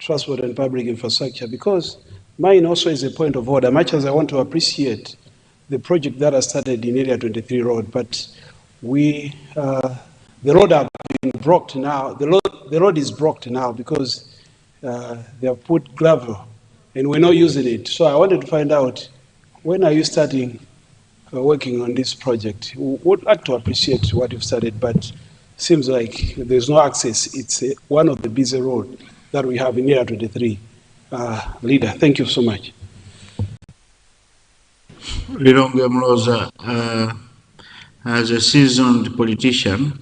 Transport and Public Infrastructure, because mine also is a point of order, much as I want to appreciate the project that has started in Area 23 Road, but we, the road have been blocked now, the road is blocked now because they have put gravel and we're not using it. So I wanted to find out, when are you starting working on this project? We would like to appreciate what you've started, but seems like there's no access. It's one of the busy roads that we have in Area 23. Leader, thank you so much. Lilongwe Mloza, as a seasoned politician,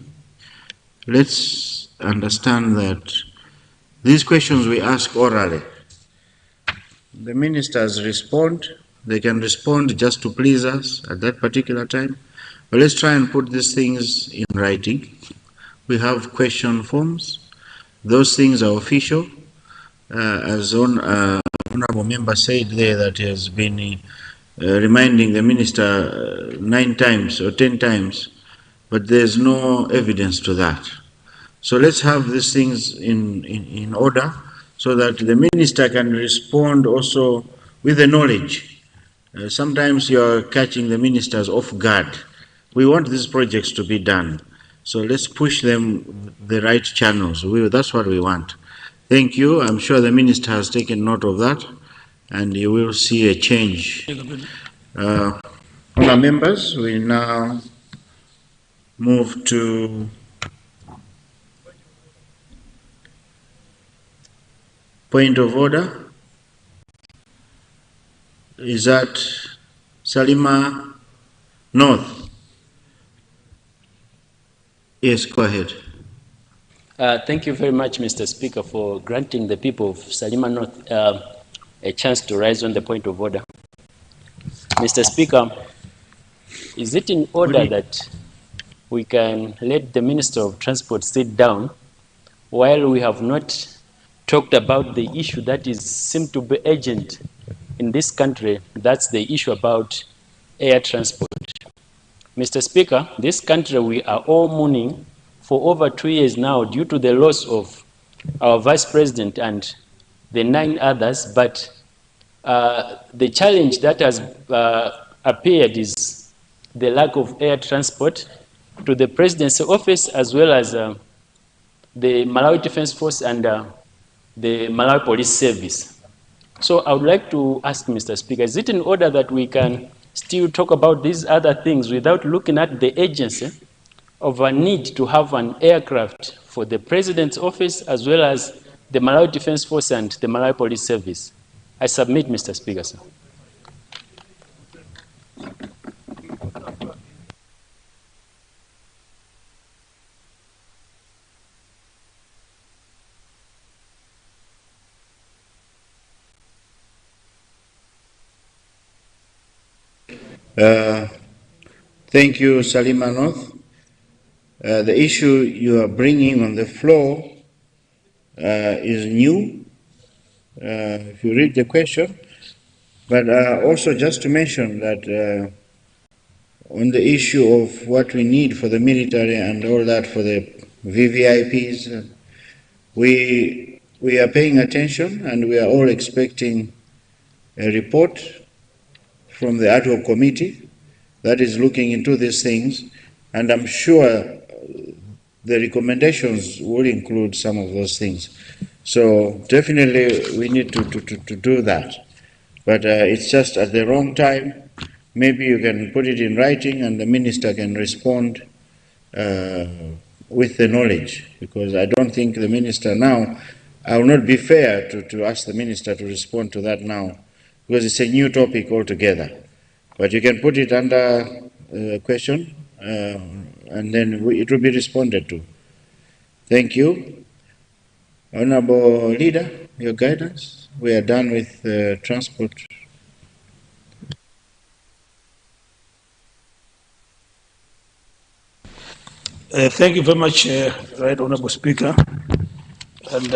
let's understand that these questions we ask orally. The ministers respond. They can respond just to please us at that particular time. But let's try and put these things in writing. We have question forms. Those things are official. As honorable member said there, that he has been reminding the minister 9 times or 10 times, but there's no evidence to that. So let's have these things in order so that the minister can respond also with the knowledge. Sometimes you're catching the ministers off guard. We want these projects to be done. So let's push them the right channels. That's what we want. Thank you. I'm sure the minister has taken note of that, and you will see a change. Honourable members, we now move to point of order. Is that Salima North? Yes, go ahead. Thank you very much, Mr. Speaker, for granting the people of Salima North a chance to rise on the point of order. Mr. Speaker, is it in order that we can let the Minister of Transport sit down while we have not talked about the issue that seemed to be urgent in this country? That's the issue about air transport. Mr. Speaker, this country, we are all mourning for over 2 years now due to the loss of our Vice President and the 9 others, but the challenge that has appeared is the lack of air transport to the Presidency office, as well as the Malawi Defense Force and the Malawi Police Service. So I would like to ask Mr. Speaker, is it in order that we can still talk about these other things without looking at the agency of a need to have an aircraft for the President's office, as well as the Malawi Defense Force and the Malawi Police Service? I submit, Mr. Speaker, sir. Thank you, Salima North. The issue you are bringing on the floor is new, if you read the question, but also just to mention that on the issue of what we need for the military and all that for the VVIPs, we are paying attention, and we are all expecting a report from the ad hoc committee that is looking into these things, and I'm sure the recommendations will include some of those things. So definitely we need to do that. But it's just at the wrong time. Maybe you can put it in writing and the minister can respond with the knowledge, because I don't think the minister now, I will not be fair to ask the minister to respond to that now, because it's a new topic altogether. But you can put it under question, and then it will be responded to. Thank you. Honorable Leader, your guidance. We are done with transport. Thank you very much, Right Honorable Speaker. And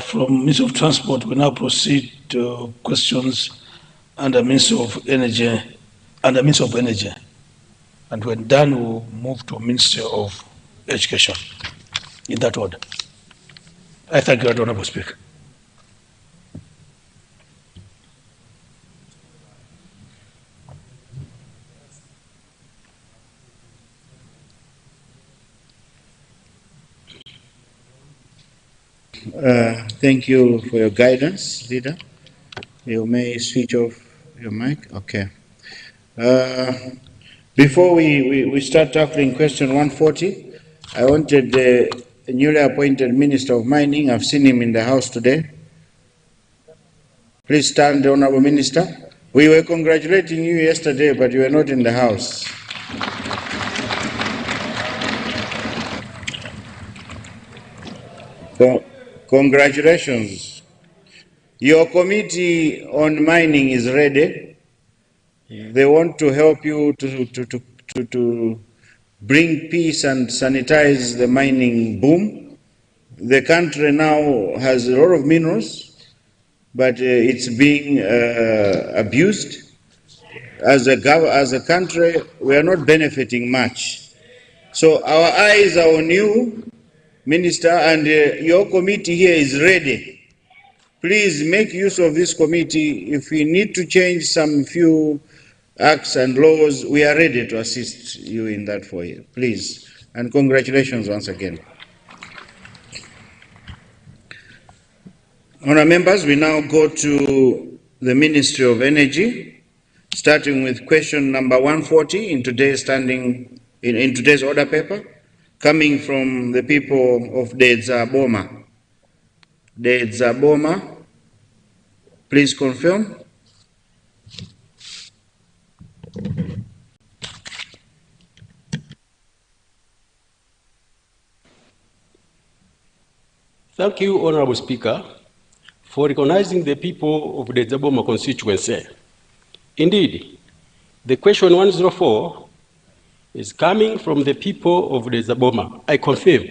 from Minister of Transport, we now proceed to questions under Minister of Energy. And when done, we'll move to Minister of Education, in that order. I thank you, Honorable Speaker. Thank you for your guidance, Leader. You may switch off your mic. Okay. Before we start tackling question 140, I wanted the newly appointed Minister of Mining, I've seen him in the House today. Please stand, Honorable Minister. We were congratulating you yesterday, but you were not in the House. Congratulations. Your committee on mining is ready. They want to help you to bring peace and sanitize the mining boom. The country now has a lot of minerals, but it's being abused. As a country, we are not benefiting much. So our eyes are on you, Minister, and your committee here is ready. Please make use of this committee. If we need to change some few acts and laws, we are ready to assist you in that for you. Please. And congratulations once again. Honourable members, we now go to the Ministry of Energy, starting with question number 140 in today's in today's order paper, coming from the people of Dedza Boma. Dedza Boma, please confirm. Thank you, Honorable Speaker, for recognizing the people of the Zaboma constituency. Indeed, the question 104 is coming from the people of the Zaboma. I confirm.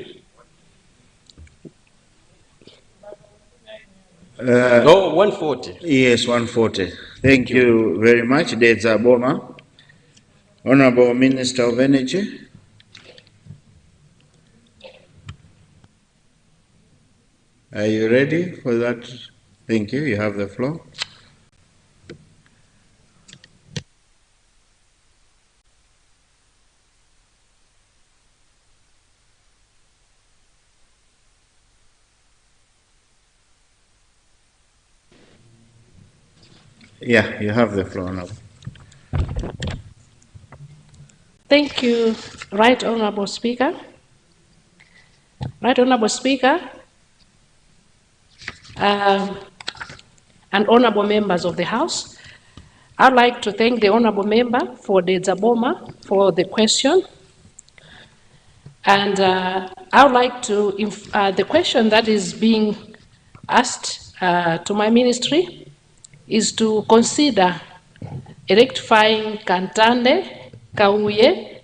No, 140. Yes, 140. Thank you very much, Dedza Boma. Honorable Minister of Energy. Are you ready for that? Thank you. You have the floor. Yeah, you have the floor now. Thank you, Right Honorable Speaker. Right Honorable Speaker, and honorable members of the House, I'd like to thank the honorable member for the Zaboma for the question. And I would like to, the question that is being asked to my ministry is to consider electrifying Kantande, Kauye,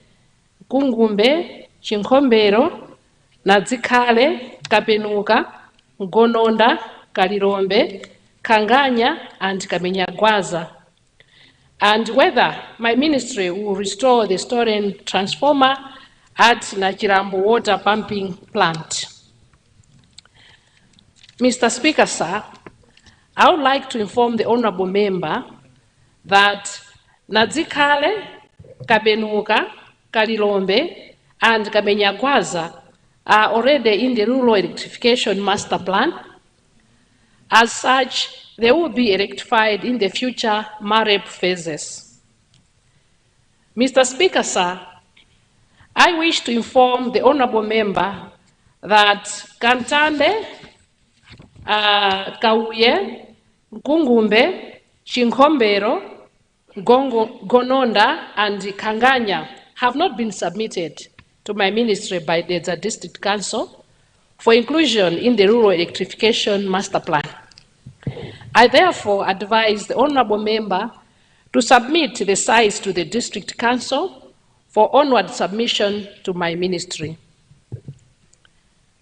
Kungumbe, Chinkombero, Nadzikale, Kapenuka, Gononda, Kalirombe, Kanganya, and Kamenyagwaza, and whether my ministry will restore the stolen transformer at Nachirambo water pumping plant. Mr. Speaker, sir, I would like to inform the honorable member that Nadzikale, Kabenuka, Kalirombe, and Kamenyagwaza are already in the rural electrification master plan. As such, they will be electrified in the future MAREP phases. Mr. Speaker, sir, I wish to inform the honorable member that Kantande, Kauye, Nkungumbe, Chinkombero, Gononda, and Kanganya have not been submitted to my ministry by the District Council for inclusion in the rural electrification master plan. I therefore advise the honorable member to submit the sites to the District Council for onward submission to my ministry.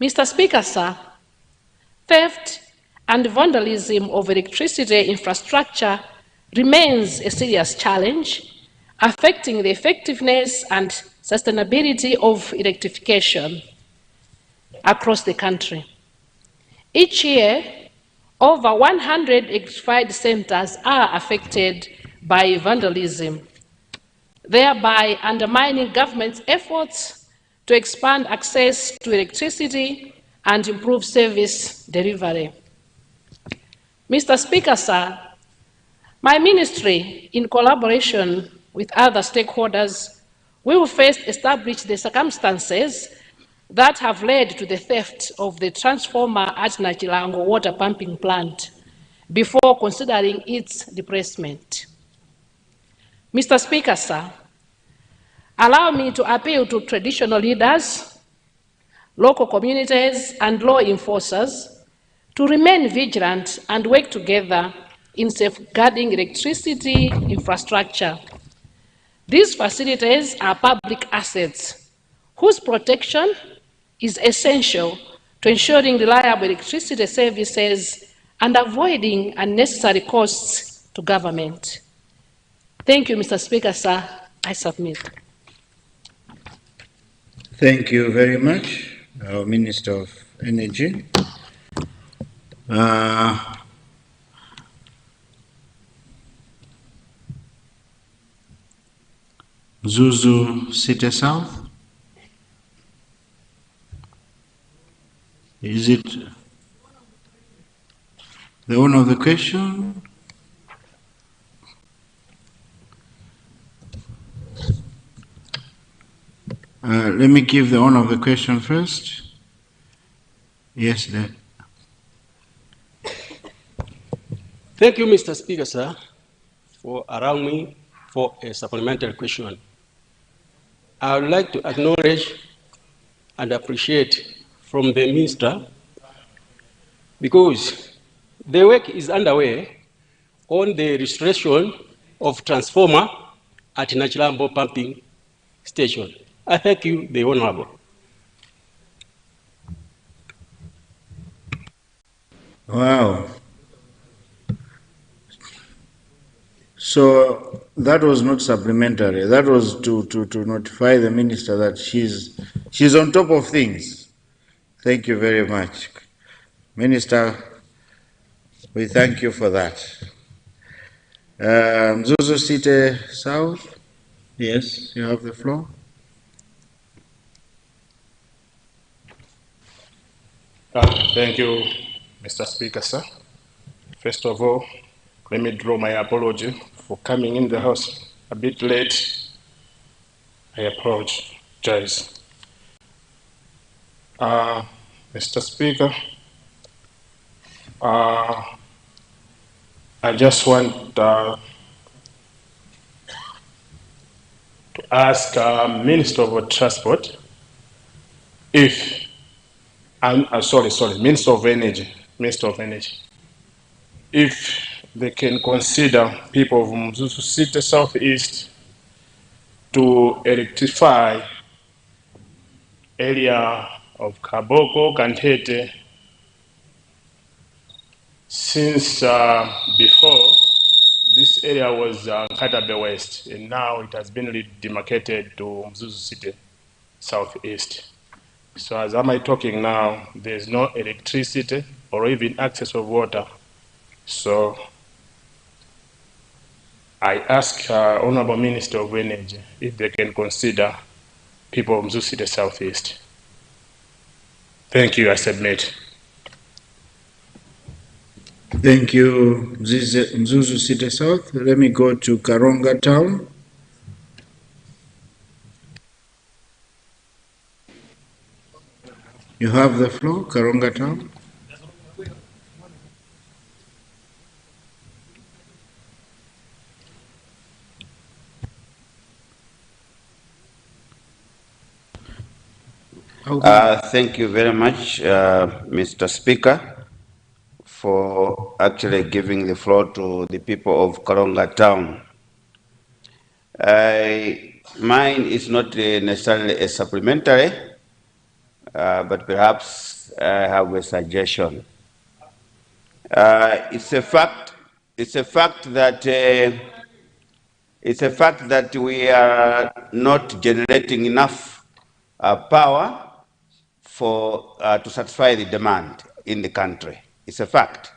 Mr. Speaker, sir, theft and vandalism of electricity infrastructure remains a serious challenge affecting the effectiveness and sustainability of electrification across the country. Each year, over 100 electrified centers are affected by vandalism, thereby undermining government's efforts to expand access to electricity and improve service delivery. Mr. Speaker, sir, my ministry, in collaboration with other stakeholders, will first establish the circumstances that have led to the theft of the transformer at Nachilango water pumping plant before considering its replacement. Mr. Speaker, sir, allow me to appeal to traditional leaders, local communities, and law enforcers to remain vigilant and work together in safeguarding electricity infrastructure. These facilities are public assets whose protection is essential to ensuring reliable electricity services and avoiding unnecessary costs to government. Thank you, Mr. Speaker, sir. I submit. Thank you very much, our Minister of Energy. Zuzu City South. Is it the owner of the question? Let me give the owner of the question first. Yes, there. Thank you, Mr. Speaker, sir, for allowing me for a supplementary question. I would like to acknowledge and appreciate from the Minister because the work is underway on the restoration of transformer at Nachilambo Pumping Station. I thank you, the Honorable. Wow. So that was not supplementary. That was to notify the minister that she's on top of things. Thank you very much. Minister, we thank you for that. Zuzu City South, yes, you have the floor. Thank you, Mr. Speaker, sir. First of all, let me draw my apology for coming in the house a bit late. I apologize. Mr. Speaker, I just want to ask Minister of Transport if, Minister of Energy, if they can consider people of Mzuzu City Southeast to electrify area of Kaboko, Kantete, since before this area was Katabe West, and now it has been demarcated to Mzuzu City Southeast. So as am I talking now, there's no electricity or even access of water. So I ask Honorable Minister of Energy if they can consider people of Mzuzu City Southeast. Thank you, I submit. Thank you, Mzuzu City South. Let me go to Karonga Town. You have the floor, Karonga Town. Thank you very much, Mr. Speaker, for actually giving the floor to the people of Karonga Town. Mine is not necessarily a supplementary, but perhaps I have a suggestion. It's a fact that we are not generating enough power to satisfy the demand. in the country. It's a fact.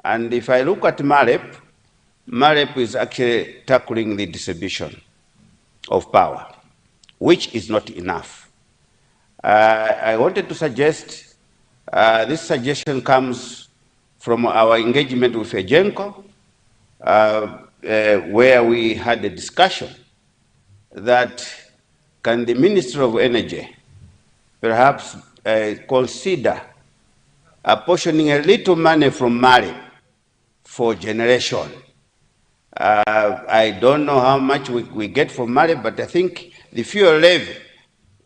And if I look at MAREP, MAREP is actually tackling the distribution of power, which is not enough. I wanted to suggest, this suggestion comes from our engagement with EGENCO, where we had a discussion that can the Ministry of Energy perhaps consider apportioning a little money from MAREP for generation. I don't know how much we get from MAREP, but I think the fuel levy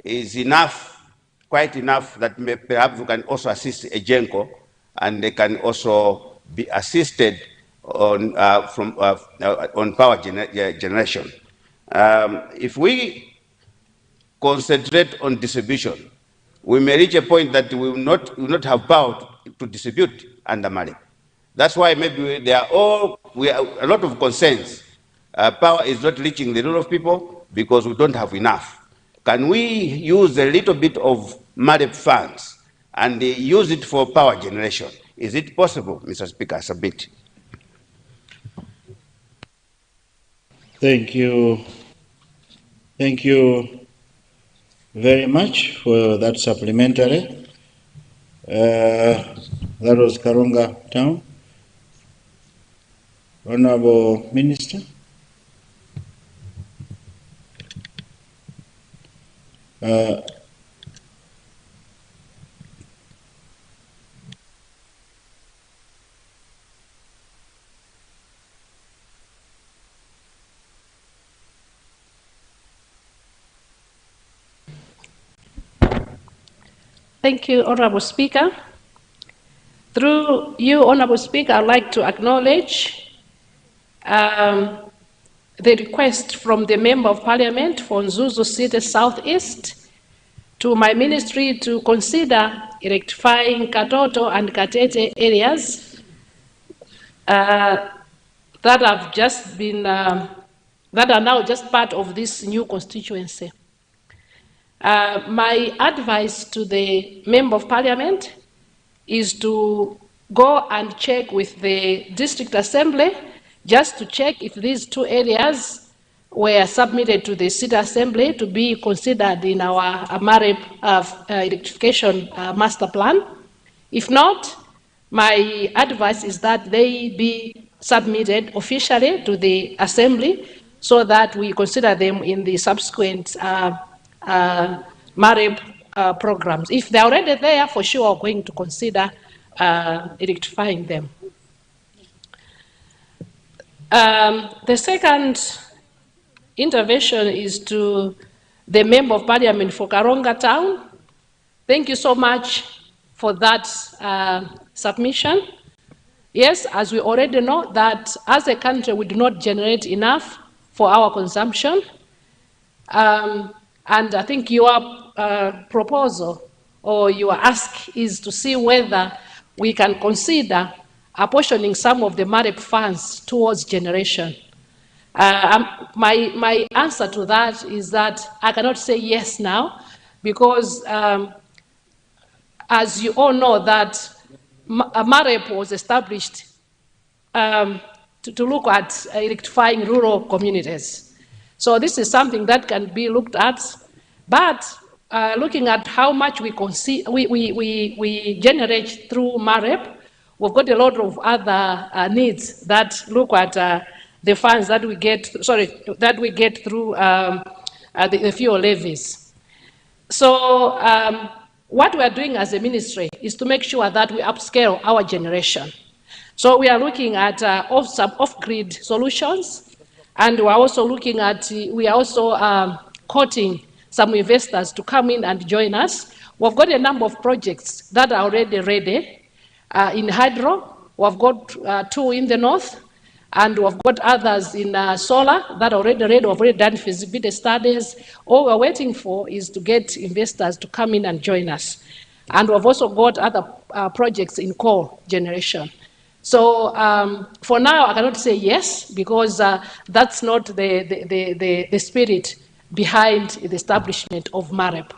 is enough, quite enough, that perhaps we can also assist EGENCO, and they can also be assisted on, on power generation. If we concentrate on distribution, we may reach a point that we will not have power to distribute under MAREP. That's why maybe there are a lot of concerns. Power is not reaching the rural people because we don't have enough. Can we use a little bit of MAREP funds and use it for power generation? Is it possible, Mr. Speaker? Submit. Thank you. Thank you very much for that supplementary. That was Karonga Town. Honorable Minister. Thank you, Honorable Speaker. Through you, Honorable Speaker, I'd like to acknowledge the request from the Member of Parliament for Mzuzu City Southeast to my ministry to consider electrifying Katoto and Katete areas that have just been, that are now just part of this new constituency. My advice to the Member of Parliament is to go and check with the District Assembly just to check if these two areas were submitted to the City Assembly to be considered in our MAREP electrification master plan. If not, my advice is that they be submitted officially to the Assembly so that we consider them in the subsequent MAREP programs. If they're already there, for sure, we're going to consider electrifying them. The second intervention is to the Member of Parliament for Karonga Town. Thank you so much for that submission. Yes, as we already know that as a country we do not generate enough for our consumption. And I think your proposal or your ask is to see whether we can consider apportioning some of the MAREP funds towards generation. My answer to that is that I cannot say yes now because as you all know that MAREP was established to look at electrifying rural communities. So this is something that can be looked at, but looking at how much we generate through MAREP, we've got a lot of other needs that look at the funds that we get, that we get through the fuel levies. So what we are doing as a ministry is to make sure that we upscale our generation. So we are looking at off-grid solutions, and we are also looking at, courting some investors to come in and join us. We've got a number of projects that are already ready. In hydro, we've got 2 in the north, and we've got others in solar that are already ready. We've already done feasibility studies. All we're waiting for is to get investors to come in and join us. And we've also got other projects in coal generation. So for now, I cannot say yes, because that's not the spirit behind the establishment of MAREP.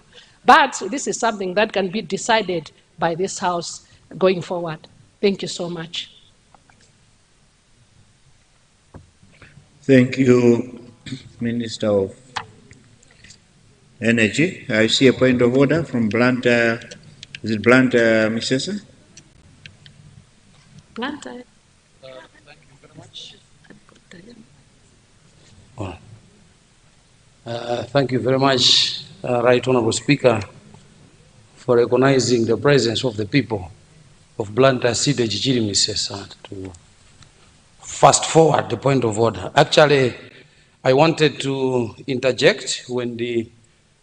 But this is something that can be decided by this House going forward. Thank you so much. Thank you, Minister of Energy. I see a point of order from Blantyre. Is it Blantyre, Misesa? Blantyre. Thank you very much, Right Honorable Speaker, for recognizing the presence of the people of Blantyre City, Chichiri Misesa, to fast forward the point of order. Actually, I wanted to interject when the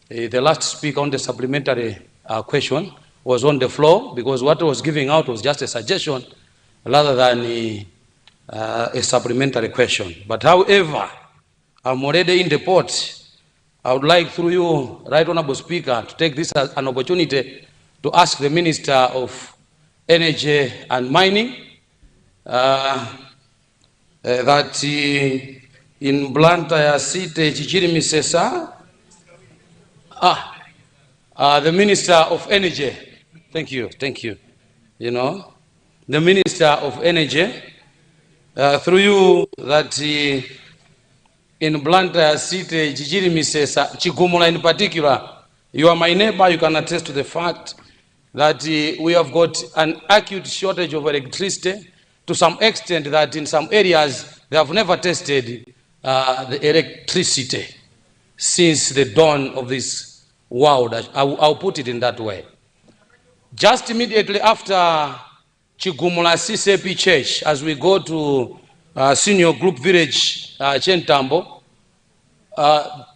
last speaker on the supplementary question was on the floor, because what I was giving out was just a suggestion rather than a supplementary question. But however, I'm already in the port. I would like, through you, Right Honorable Speaker, to take this as an opportunity to ask the Minister of Energy and Mining that in Blantyre City, Chichiri Misesa, the Minister of Energy, thank you, you know, the Minister of Energy, through you, that in Blantyre City, Chichiri Misesa, Chigumula in particular, you are my neighbor, you can attest to the fact that we have got an acute shortage of electricity to some extent that in some areas they have never tested the electricity since the dawn of this world. I'll put it in that way. Just immediately after Chigumula CCP Church, as we go to Senior Group Village, Chentambo,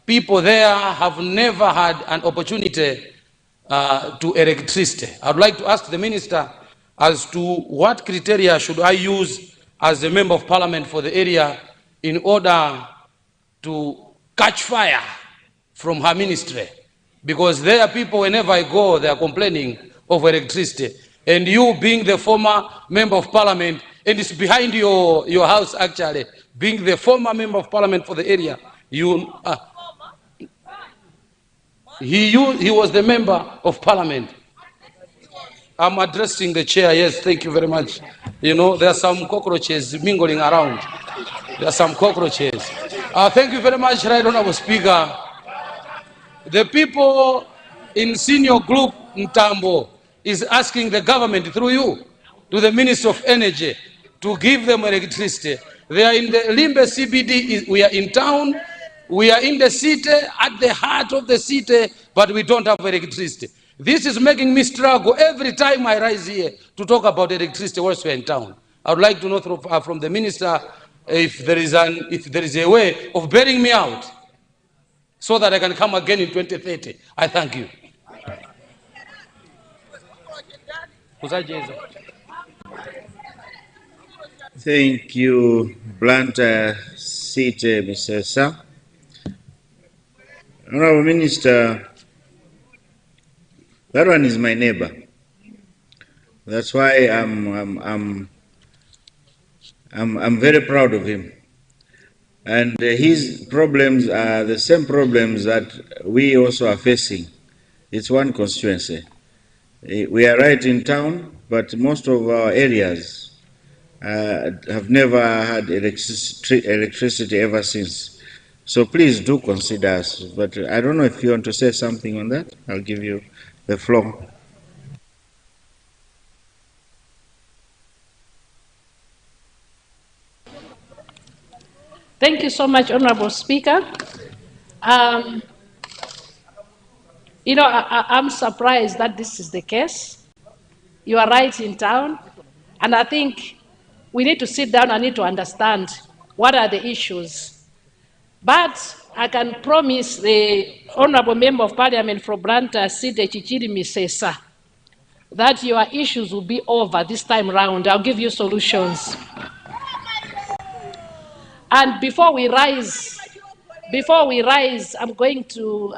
people there have never had an opportunity to electricity. I'd like to ask the Minister as to what criteria should I use as a Member of Parliament for the area in order to catch fire from her ministry. Because there are people, whenever I go, they are complaining of electricity. And you being the former Member of Parliament, and it's behind your house actually, being the former Member of Parliament for the area, you... He was the Member of Parliament. I'm addressing the chair, yes, thank you very much. You know, there are some cockroaches mingling around. There are some cockroaches. Thank you very much, Right Honorable Speaker. The people in Senior Group Ntambo is asking the government, through you, to the Minister of Energy, to give them electricity. They are in the Limbe CBD, we are in town, we are in the city, at the heart of the city, but we don't have electricity. This is making me struggle every time I rise here to talk about electricity whilst we're in town. I would like to know from the Minister if there is a way of bailing me out so that I can come again in 2030. I thank you. Thank you, Blantyre City, Mr. Sir. Honorable Minister, that one is my neighbor. That's why I'm very proud of him. And his problems are the same problems that we also are facing. It's one constituency. We are right in town, but most of our areas have never had electricity ever since. So please do consider us. But I don't know if you want to say something on that. I'll give you the floor. Thank you so much, Honorable Speaker. You know, I'm surprised that this is the case. You are right in town, and I think we need to sit down and need to understand what are the issues. But I can promise the Honorable Member of Parliament from Blantyre City, Chichiri Misesa, that your issues will be over this time round. I'll give you solutions. And before we rise, I'm going to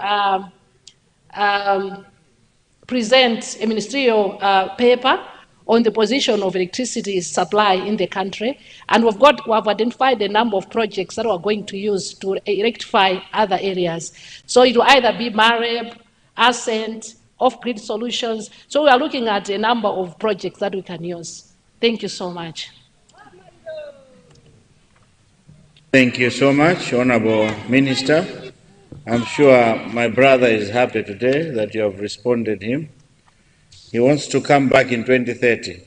present a ministerial paper on the position of electricity supply in the country, and we have identified a number of projects that we're going to use to rectify other areas. So it will either be Mareb, Ascent, off-grid solutions. So we are looking at a number of projects that we can use. Thank you so much. Thank you so much, Honorable Minister. I'm sure my brother is happy today that you have responded him. He wants to come back in 2030.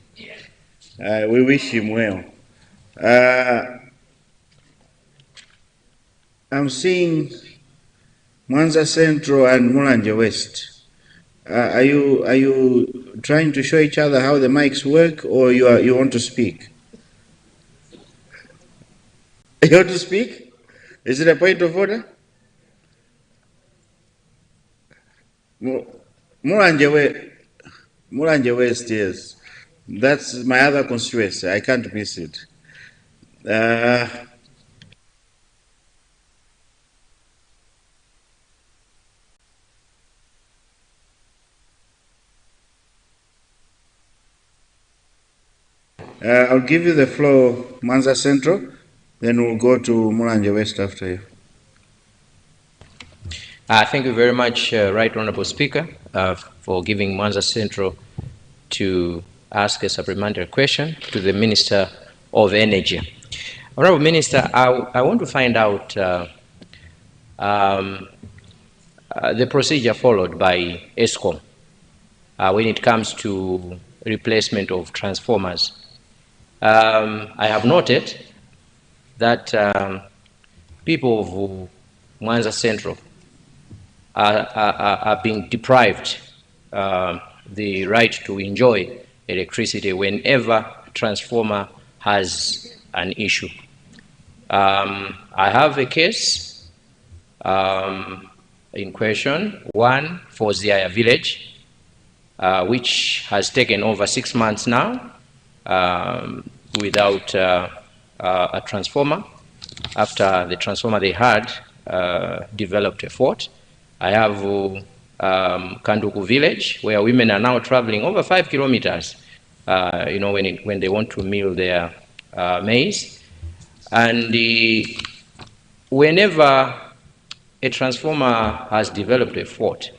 We wish him well. I'm seeing Mwanza Central and Mulanje West. Are you trying to show each other how the mics work, or you want to speak? You want to speak? Is it a point of order? Mulanje West, yes. That's my other constituency. I can't miss it. I'll give you the floor, Mwanza Central, then we'll go to Mulanje West after you. Thank you very much, Right Honorable Speaker, for giving Mwanza Central to ask a supplementary question to the Minister of Energy. Honorable Minister, I want to find out the procedure followed by ESCOM when it comes to replacement of transformers. I have noted that people of Mwanza Central are being deprived the right to enjoy electricity whenever a transformer has an issue. I have a case in question, one for Ziaya Village, which has taken over 6 months now without a transformer, after the transformer they had developed a fault. I have Kanduku Village, where women are now traveling over 5 kilometers, when they want to mill their maize. And whenever a transformer has developed a fault,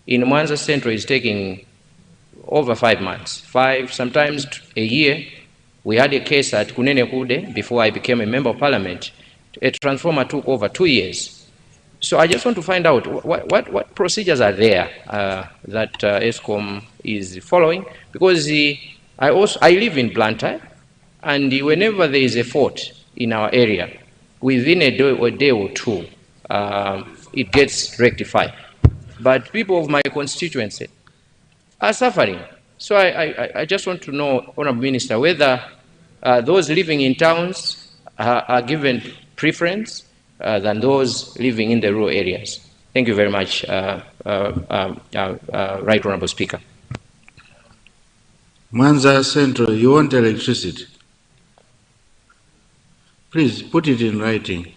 in Mwanza Central it's taking over 5 months, sometimes a year. We had a case at Kunene Kude before I became a member of parliament. A transformer took over 2 years. So I just want to find out what procedures are there that ESCOM is following, because I live in Blantyre, and whenever there is a fault in our area, within a day or two, it gets rectified. But people of my constituency are suffering. So I just want to know, Honorable Minister, whether those living in towns are given preference than those living in the rural areas. Thank you very much, Right Honorable Speaker. Mwanza Central, you want electricity? Please put it in writing.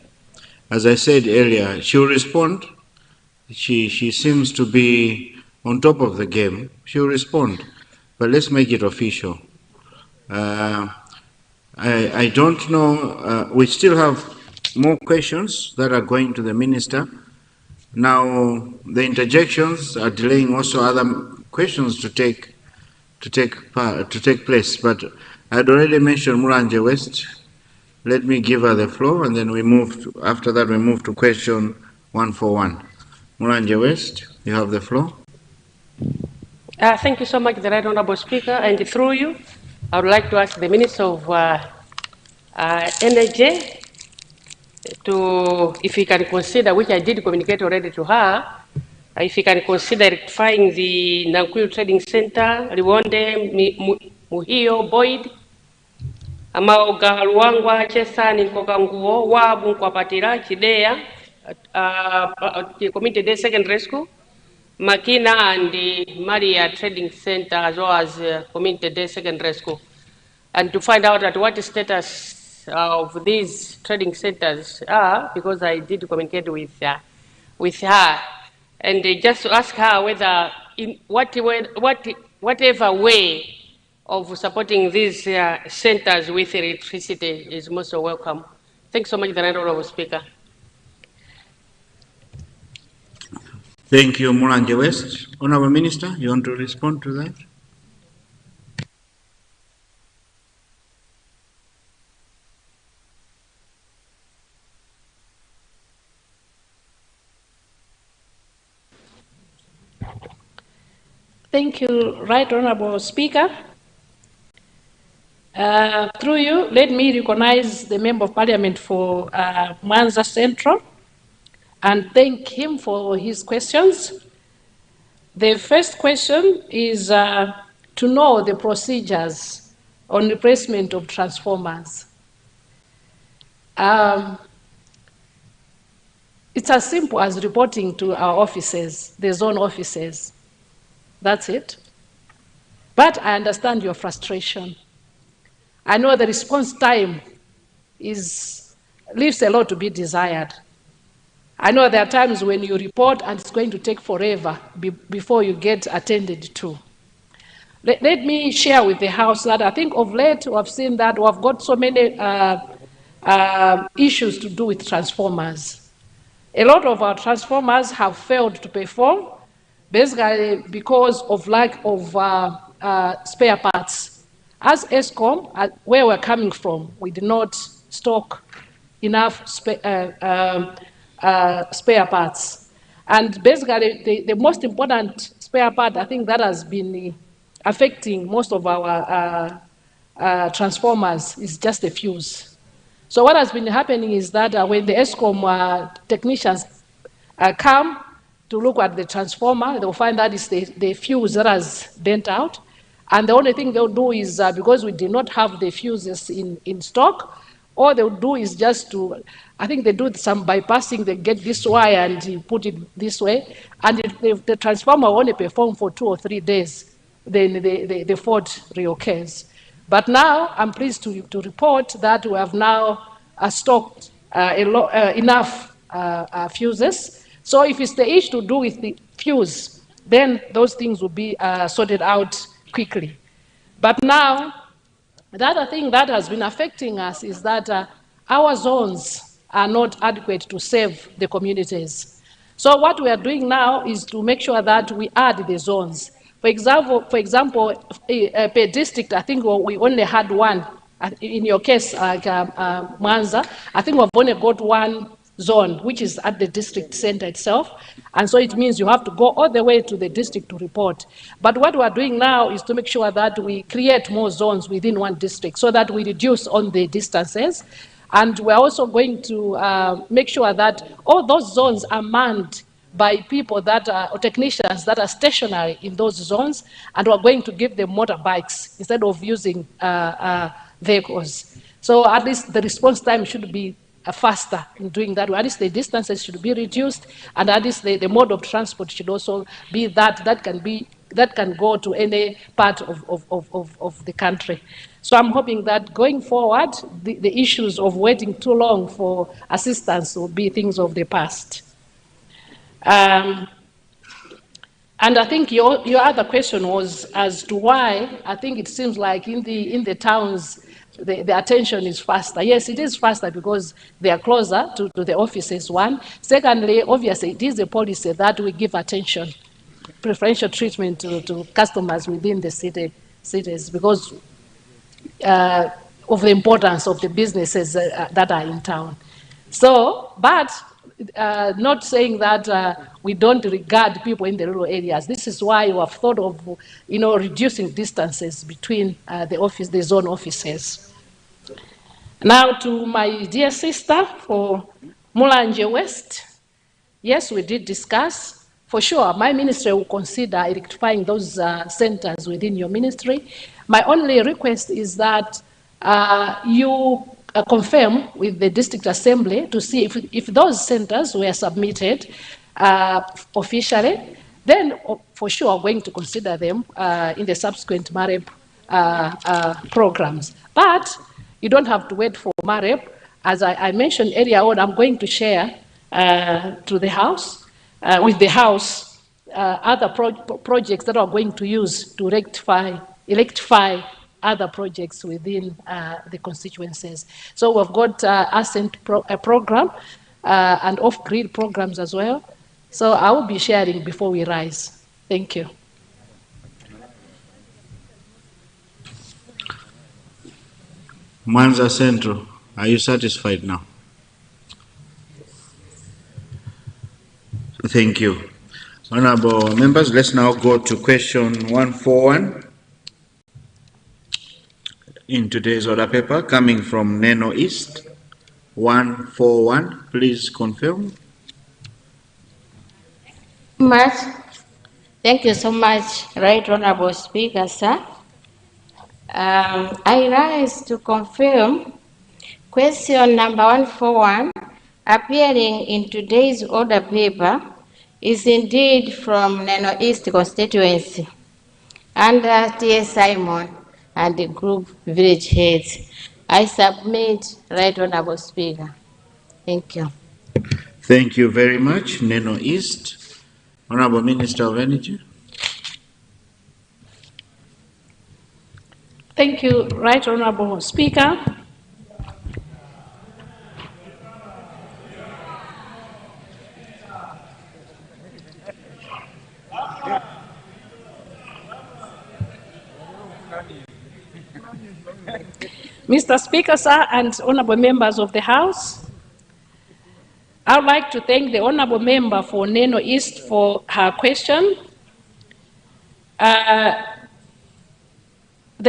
As I said earlier, she'll respond. She seems to be on top of the game. She'll respond, but let's make it official. I don't know. We still have more questions that are going to the minister. Now, the interjections are delaying also other questions to take place. But I had already mentioned Mulanje West. Let me give her the floor, and then after that we move to question 141. Mulanje West, you have the floor. Thank you so much, the Right Honorable Speaker, and through you, I would like to ask the Minister of Energy if he can consider, which I did communicate already to her, if he can consider rectifying the Nankuyu Trading Center, Liwonde, Muhio, Boyd, Amaoga, Luangwa, Chesani, Nkokanguo, Wabu, Nkwapatira, Chidea, Community Day Secondary School, Makina and the Maria Trading Center, as well as Community Day Secondary School, and to find out at what status of these trading centers are, because I did communicate with her, and just to ask her whether in whatever way of supporting these centers with electricity is most welcome. Thanks so much, the Honorable Speaker. Thank you, Mulanje West. Honorable Minister, you want to respond to that? Thank you, Right Honorable Speaker. Through you, let me recognize the Member of Parliament for Mwanza Central and thank him for his questions. The first question is to know the procedures on replacement of transformers. It's as simple as reporting to our offices, the zone offices. That's it. But I understand your frustration. I know the response time leaves a lot to be desired. I know there are times when you report and it's going to take forever before you get attended to. Let me share with the House that I think of late we have seen that we have got so many issues to do with transformers. A lot of our transformers have failed to perform, basically because of lack of spare parts. As ESCOM, where we're coming from, we did not stock enough spare parts. And basically, the most important spare part, I think, that has been affecting most of our transformers is just the fuse. So what has been happening is that when the ESCOM technicians come to look at the transformer, they'll find that it's the fuse that has bent out. And the only thing they'll do is, because we did not have the fuses in stock, all they'll do is just to, I think they do some bypassing, they get this wire and put it this way, and if the transformer only perform for 2 or 3 days, then the fault reoccurs. But now, I'm pleased to report that we have now stocked enough fuses. So if it's the issue to do with the fuse, then those things will be sorted out quickly. But now, the other thing that has been affecting us is that our zones are not adequate to serve the communities. So what we are doing now is to make sure that we add the zones. For example, per district, I think we only had one. In your case, Mwanza, I think we've only got one zone, which is at the district center itself. And so it means you have to go all the way to the district to report. But what we're doing now is to make sure that we create more zones within one district so that we reduce on the distances. And we're also going to make sure that all those zones are manned by people that are, or technicians that are stationary in those zones, and we're going to give them motorbikes instead of using vehicles. So at least the response time should be faster in doing that. At least the distances should be reduced, and at least the mode of transport should also be that can go to any part of the country. So I'm hoping that going forward, the issues of waiting too long for assistance will be things of the past. And I think your other question was as to why I think it seems like in the towns the attention is faster. Yes, it is faster because they are closer to the offices, one. Secondly, obviously, it is a policy that we give attention, preferential treatment to customers within the cities because of the importance of the businesses that are in town. So, but not saying that we don't regard people in the rural areas. This is why we have thought of, reducing distances between the zone offices. Now to my dear sister for Mulanje West. Yes, we did discuss. For sure, my ministry will consider electrifying those centers within your ministry. My only request is that you confirm with the district assembly to see if those centers were submitted officially, then for sure we're going to consider them in the subsequent MAREP programs. But you don't have to wait for MAREP. As I mentioned earlier on, I'm going to share to the House, with the House, other projects that are going to use to electrify other projects within the constituencies. So we've got ASCENT program and off-grid programs as well. So I will be sharing before we rise. Thank you. Mwanza Central, are you satisfied now? Thank you. Honorable members, let's now go to question 141 in today's order paper coming from Neno East. 141, please confirm. Thank you so much, Right Honorable Speaker, sir. I rise to confirm question number 141 appearing in today's order paper is indeed from Neno East constituency under T.S. Simon and the group village heads. I submit, Right Honorable Speaker. Thank you. Thank you very much, Neno East. Honorable Minister of Energy. Thank you, Right Honorable Speaker. Mr. Speaker, sir, and honorable members of the House, I would like to thank the honorable member for Neno East for her question. The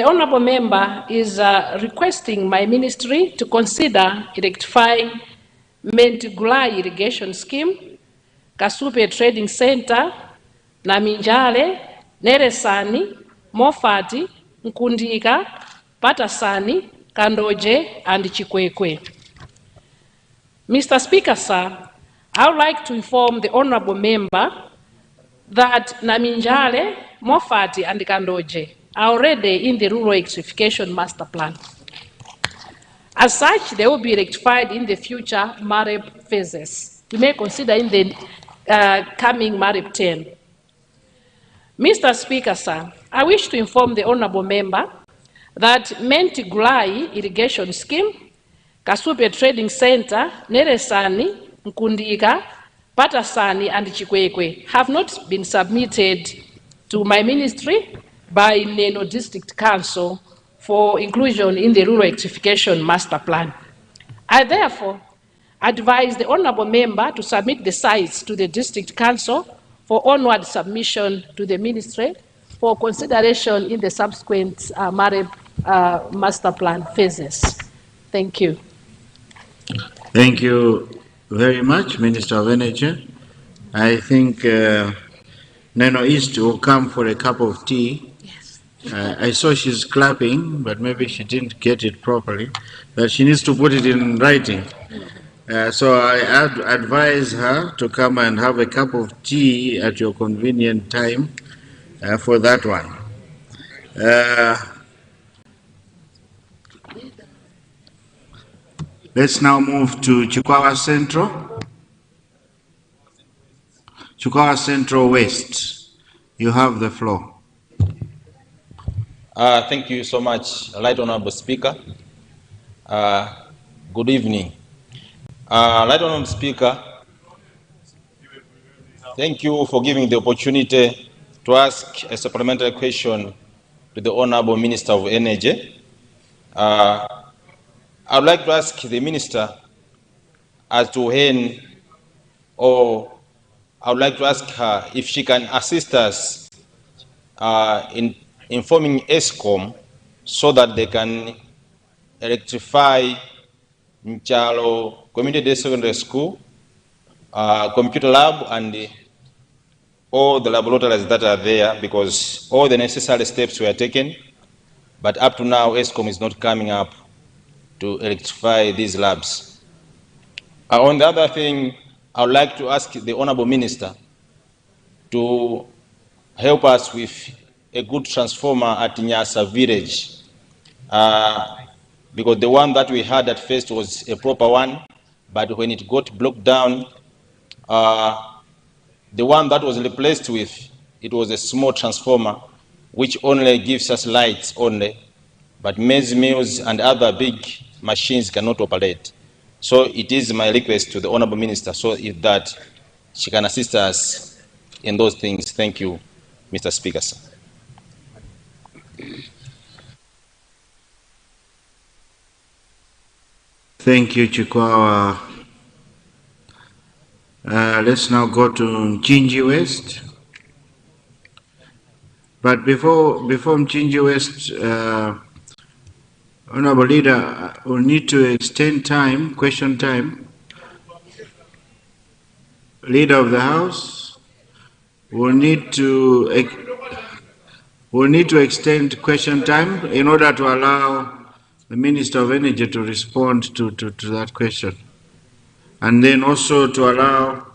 honorable member is requesting my ministry to consider electrifying Mentigulai irrigation scheme, Kasupe Trading Center, Naminjale, Neresani, Mofati, Nkundika, Patasani, Kandoje, and Chikwekwe. Mr. Speaker, sir, I would like to inform the honorable member that Naminjale, Mofati, and Kandoje are already in the Rural Electrification Master Plan. As such, they will be rectified in the future MAREP phases. You may consider in the coming MAREP 10. Mr. Speaker, sir, I wish to inform the honorable member that Mentigulai irrigation scheme, Kasupe Trading Center, Neresani, Nkundika, Patasani, and Chikwekwe have not been submitted to my ministry by Neno District Council for inclusion in the Rural Electrification Master Plan. I therefore advise the honorable member to submit the sites to the District Council for onward submission to the ministry for consideration in the subsequent MAREP Master Plan phases. Thank you. Thank you very much, Minister of Energy. I think Neno East will come for a cup of tea. Yes. I saw she's clapping, but maybe she didn't get it properly, that she needs to put it in writing. So I advise her to come and have a cup of tea at your convenient time for that one. Let's now move to Chikwawa Central. Chikwawa Central West, you have the floor. Thank you so much, Right Honorable Speaker. Good evening. Right Honorable Speaker, thank you for giving the opportunity to ask a supplementary question to the Honorable Minister of Energy. I would like to ask the Minister as to when, or I would like to ask her if she can assist us in informing ESCOM so that they can electrify Mchalo Community Secondary School, computer lab, and all the laboratories that are there, because all the necessary steps were taken, but up to now ESCOM is not coming up to electrify these labs. On the other thing, I would like to ask the Honorable Minister to help us with a good transformer at Nyasa village, because the one that we had at first was a proper one, but when it got blocked down, the one that was replaced with, it was a small transformer which only gives us lights only, but maize mills and other big machines cannot operate. So it is my request to the Honorable Minister, so if that she can assist us in those things. Thank you, Mr. Speaker, sir. Thank you, Chikwawa. Let's now go to Mchinji West. But before Mchinji West, Honorable Leader, we'll need to extend time, question time. Leader of the House, we'll need to extend question time in order to allow the Minister of Energy to respond to that question. And then also to allow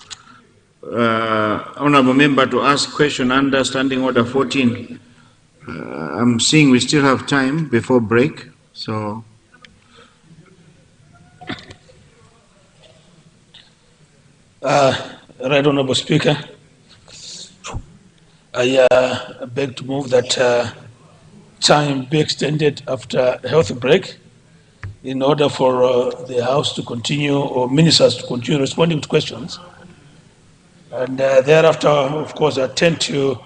Honorable Member to ask question under Standing Order 14. I'm seeing we still have time before break, so. Right Honorable Speaker, I beg to move that time be extended after a health break in order for the House to continue, or ministers to continue responding to questions. And thereafter, of course, attend to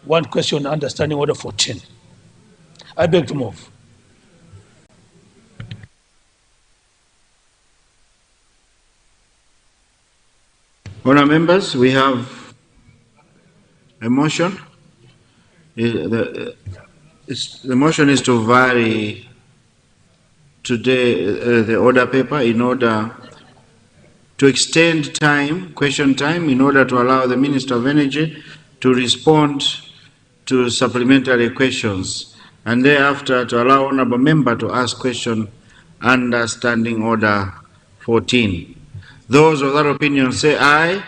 one question under Standing Order 14. I beg to move. Honourable members, we have a motion. The motion is to vary today the order paper in order to extend time, question time, in order to allow the Minister of Energy to respond to supplementary questions, and thereafter to allow Honourable Member to ask question under Standing Order 14. Those of that opinion say aye.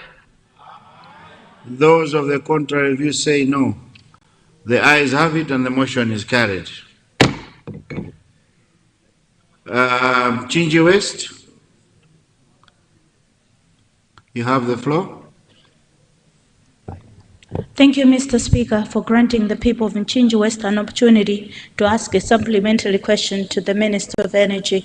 Those of the contrary view say no. The ayes have it and the motion is carried. Mchinji West, you have the floor. Thank you, Mr. Speaker, for granting the people of Mchinji West an opportunity to ask a supplementary question to the Minister of Energy.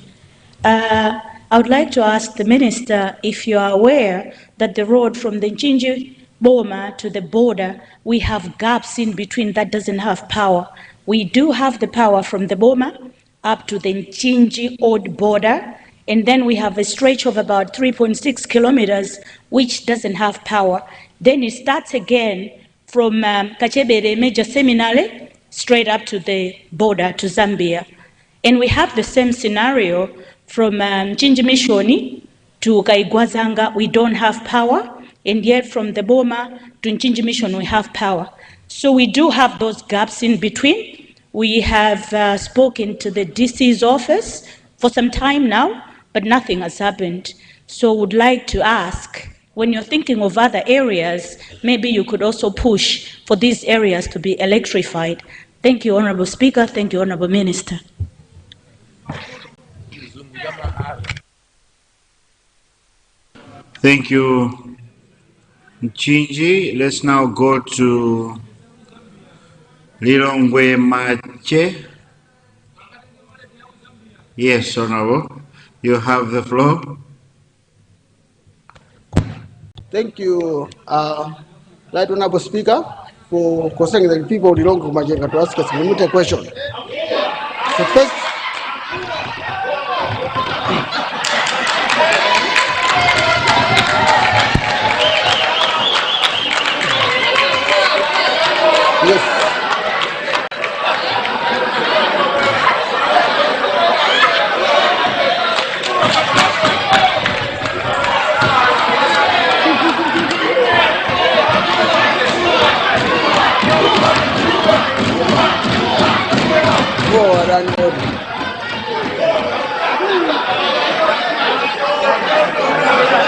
I would like to ask the Minister if you are aware that the road from the Mchinji Boma to the border, we have gaps in between that doesn't have power. We do have the power from the Boma up to the Mchinji Old border, and then we have a stretch of about 3.6 kilometers which doesn't have power. Then it starts again from Kachebere Major Seminary straight up to the border to Zambia. And we have the same scenario from Mchinji Mishoni to Kaigwazanga, we don't have power, and yet from the Boma to Mchinji Mission we have power. So we do have those gaps in between. We have spoken to the DC's office for some time now, but nothing has happened. So would like to ask, when you're thinking of other areas, maybe you could also push for these areas to be electrified. Thank you, Honorable Speaker. Thank you, Honorable Minister. Thank you, Mchinji. Let's now go to Lilongwe Mache. Yes, Honorable, you have the floor. Thank you, Right Honorable Speaker, for considering the people of Lilongwe Mache to ask us a limited question. So first, yes.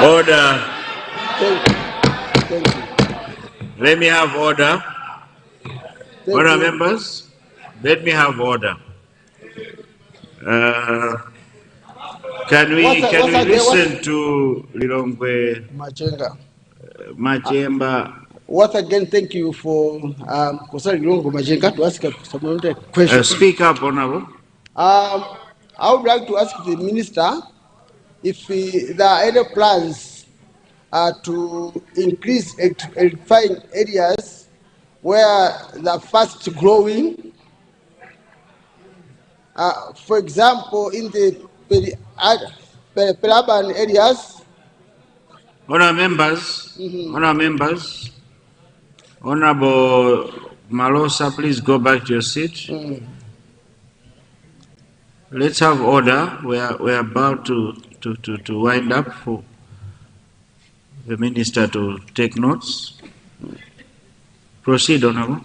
Order. Thank you. Let me have order. Order, members, let me have order. Can we listen to Lilongwe Machemba? Once again, thank you for considering Lilongwe Machenga to ask a supplementary question. Speak up, Honorable. I would like to ask the Minister if there are any plans to increase electrifying areas where the fast growing. For example, in the peri-urban areas. Honourable members, Honourable Malosa, please go back to your seat. Let's have order. We're about to wind up for the minister to take notes. Proceed, Honourable.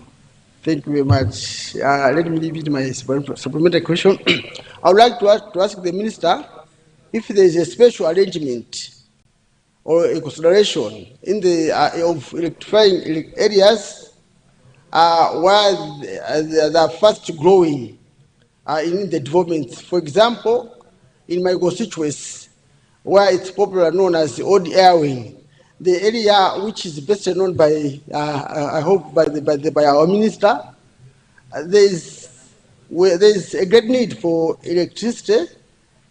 Thank you very much. Let me repeat my supplementary question. I would like to ask the minister if there is a special arrangement or a consideration in the of electrifying areas where they are fast growing in the development. For example, in my constituency, where it's popularly known as the Old Airwing, the area which is best known by, I hope, by our minister, there is a great need for electricity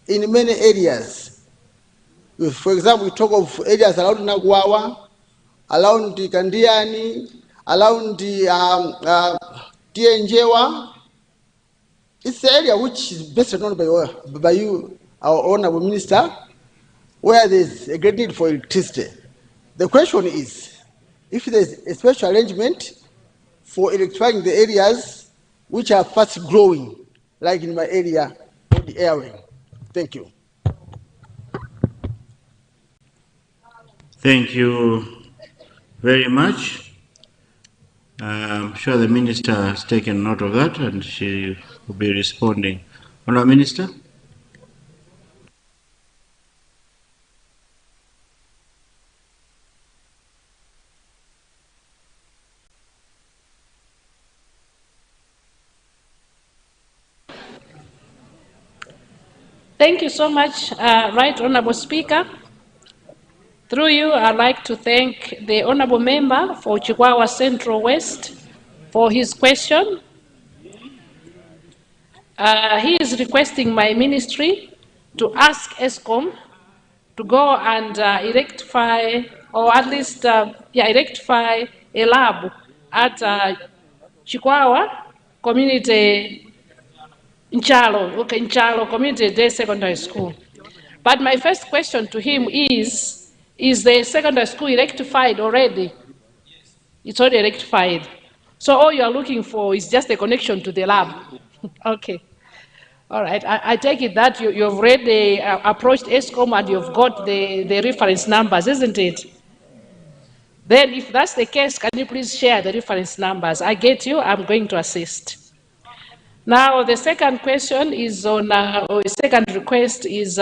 in many areas. For example, we talk of areas around Nagwawa, around the Kandiani, around the Tienjewa. It's an area which is best known by you, our honorable minister, where there's a great need for electricity. The question is, if there's a special arrangement for electrifying the areas which are fast growing, like in my area, the Airwing. Thank you. Thank you very much. I'm sure the minister has taken note of that and she will be responding. Honourable Minister. Thank you so much, Right Honourable Speaker. Through you, I'd like to thank the Honourable Member for Chikwawa Central West for his question. He is requesting my ministry to ask ESCOM to go and rectify, or at least rectify a lab at Chikwawa Community Nchalo Community Day Secondary School. But my first question to him is the secondary school rectified already? It's already rectified. So all you are looking for is just a connection to the lab. Okay. All right. I take it that you've already approached ESCOM and you've got the reference numbers, isn't it? Then if that's the case, can you please share the reference numbers? I get you. I'm going to assist. Now, the second question is on, or second request is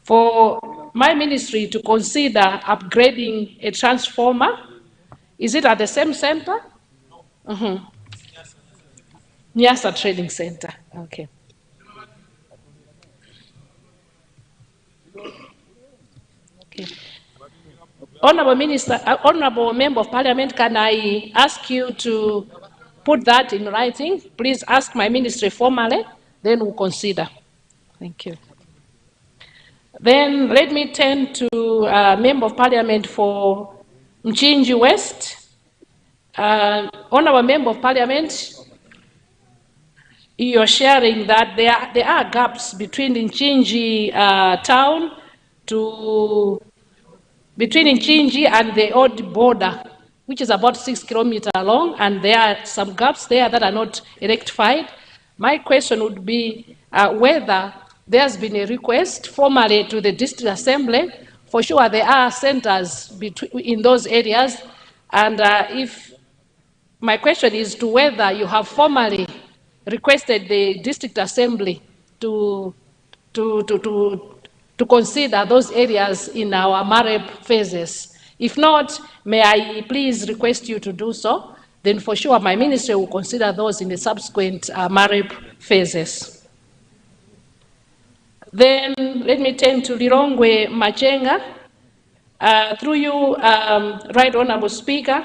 for my ministry to consider upgrading a transformer. Is it at the same center? No. Nyasa Trading Center. Okay. Okay. Honorable Minister, Honorable Member of Parliament, can I ask you to put that in writing? Please ask my ministry formally, then we'll consider. Thank you. Then let me turn to Member of Parliament for Mchinji West. Honorable Member of Parliament, you're sharing that there are gaps between Mchinji town between Mchinji and the old border, which is about 6 kilometers long, and there are some gaps there that are not rectified. My question would be whether there's been a request formally to the district assembly. For sure, there are centers in those areas, and if my question is to whether you have formally requested the district assembly to consider those areas in our MAREP phases. If not, may I please request you to do so? Then for sure, my ministry will consider those in the subsequent MAREP phases. Then let me turn to Lilongwe Machenga. Through you, Right Honourable Speaker,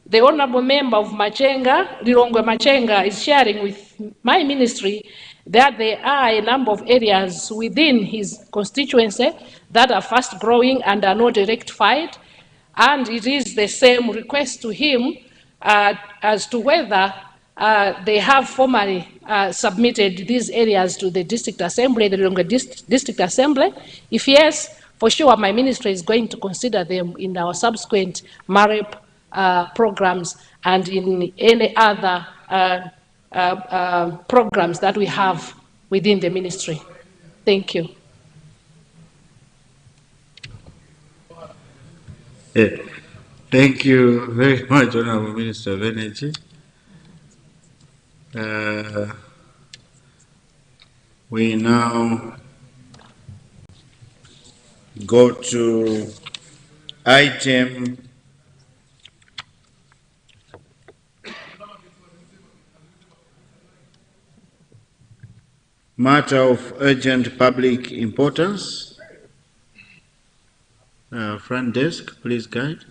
the Honourable Member of Machenga, Lilongwe Machenga, is sharing with my ministry that there are a number of areas within his constituency that are fast growing and are not electrified, and it is the same request to him as to whether they have formally submitted these areas to the district assembly, the Lilongwe district assembly. If yes, for sure my ministry is going to consider them in our subsequent MAREP programs and in any other programs that we have within the ministry. Thank you. Thank you very much, Honorable Minister of Energy. We now go to item matter of urgent public importance. Front desk, please guide.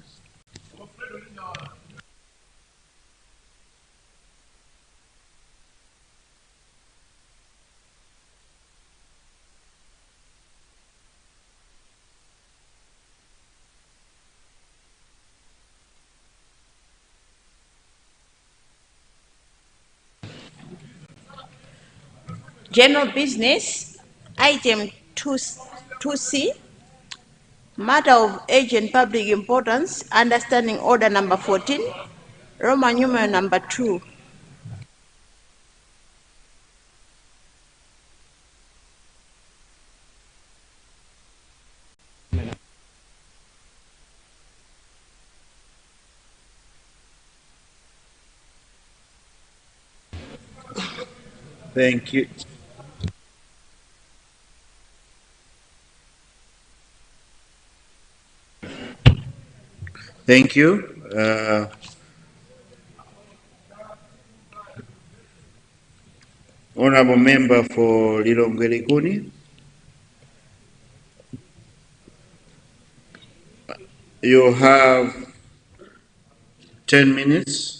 General business, item 2C, matter of urgent public importance, understanding order number 14, Roman numeral number 2. Thank you. Thank you. Honorable Member for Lilongwe Likuni. You have 10 minutes.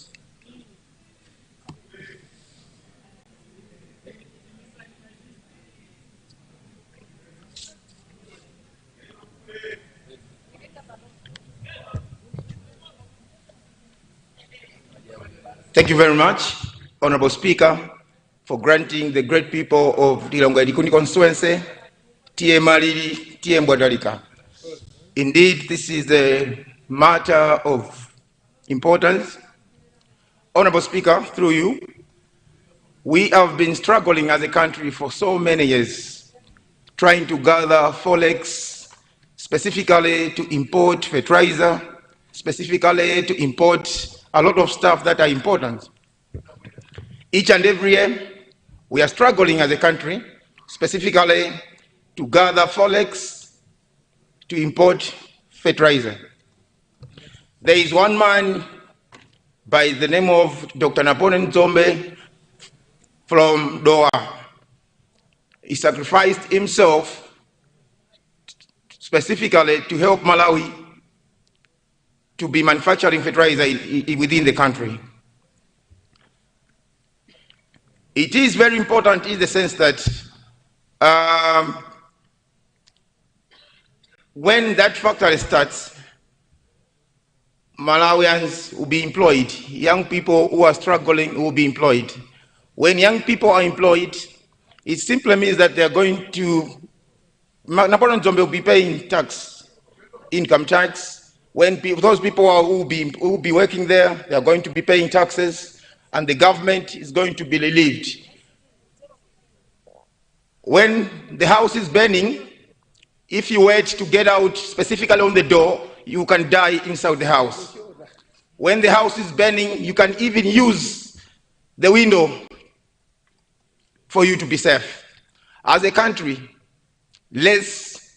Thank you very much, Honorable Speaker, for granting the great people of Lilongwe Likuni constituency, TM Malili, TM Bwadalika. Indeed, this is a matter of importance. Honorable Speaker, through you, we have been struggling as a country for so many years, trying to gather forex, specifically to import fertilizer, specifically to import a lot of stuff that are important. Each and every year, we are struggling as a country, specifically to gather forex, to import fertilizer. There is one man by the name of Dr. Napoleon Nzombe from Doha. He sacrificed himself specifically to help Malawi to be manufacturing fertilizer within the country. It is very important in the sense that when that factory starts, Malawians will be employed. Young people who are struggling will be employed. When young people are employed, it simply means that they are going to, Napoleon Nzombe will be paying tax, income tax. When those people who will be working there, they are going to be paying taxes, and the government is going to be relieved. When the house is burning, if you wait to get out specifically on the door, you can die inside the house. When the house is burning, you can even use the window for you to be safe. As a country, let's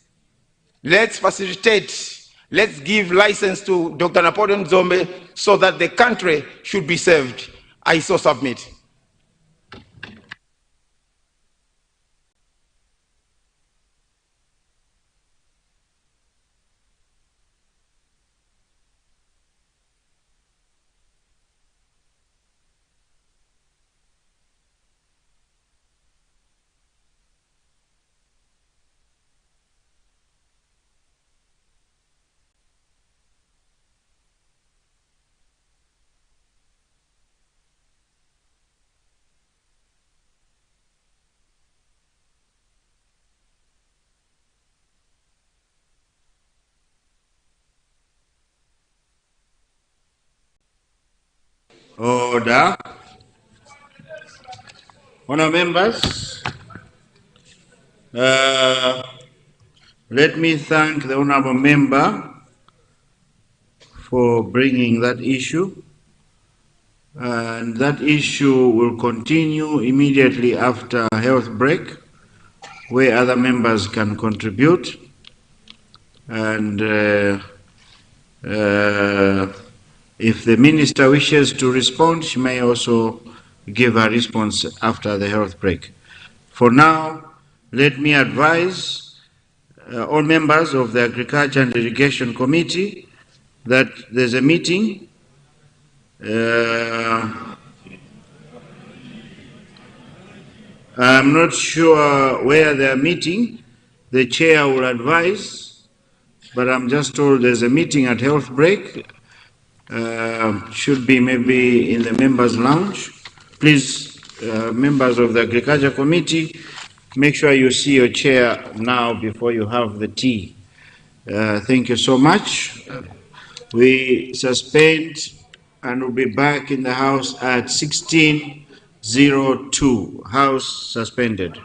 facilitate, let's give license to Dr. Napoleon Nzombe so that the country should be saved. I so submit. Order. Honourable members, let me thank the honourable member for bringing that issue. And that issue will continue immediately after health break, where other members can contribute. And if the minister wishes to respond, she may also give a response after the health break. For now, let me advise all members of the Agriculture and Irrigation Committee that there's a meeting I'm not sure where they are meeting. The chair will advise, but I'm just told there's a meeting at health break. Should be maybe in the members' lounge. Please, members of the Agriculture Committee, make sure you see your chair now before you have the tea. Thank you so much. We suspend and we'll be back in the House at 16:02. House suspended.